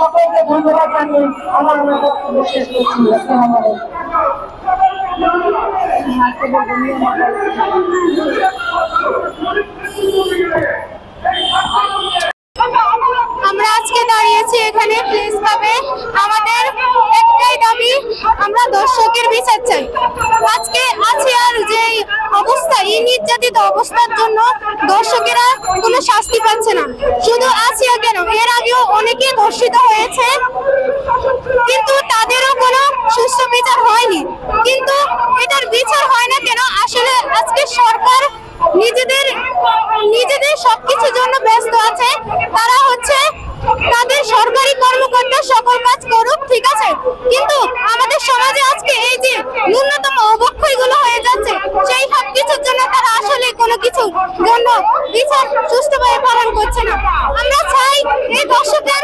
সকলকে ধন্যবাদ জানিয়ে আমার বক্তব্য শেষ করছি। আসসালামু আমরা আজকে দাঁড়িয়েছি এখানে প্রেস ক্লাবে। আমাদের একটাই দাবি, আমরা দর্শকের বিচার চাই। আজকে আসিয়ার যে অবস্থা, এই নির্যাতিত অবস্থার জন্য দর্শকেরা কোনো শাস্তি পাচ্ছে না। শুধু আসিয়া কেন, এর আগেও অনেকে ধর্ষিত হয়েছে, কিন্তু তাদেরও কোনো সুষ্ঠু বিচার হয়নি। কিন্তু এটার বিচার হয় না কেন? আসলে আজকে সরকার নিজেদের সবকিছুর জন্য ব্যস্ত আছে। তারা হচ্ছে তাদের সরকারি কর্মকর্তা সকল কাজ করুক, ঠিক আছে, কিন্তু আমাদের সমাজে আজকে এই যে ন্যূনতম অবক্ষয়গুলো হয়ে যাচ্ছে, সেই সব কিছুর জন্য তারা আসলে কোনো কিছু জন্য বিচার সুষ্ঠুভাবে পালন করছে না। আমরা চাই এই দর্শকের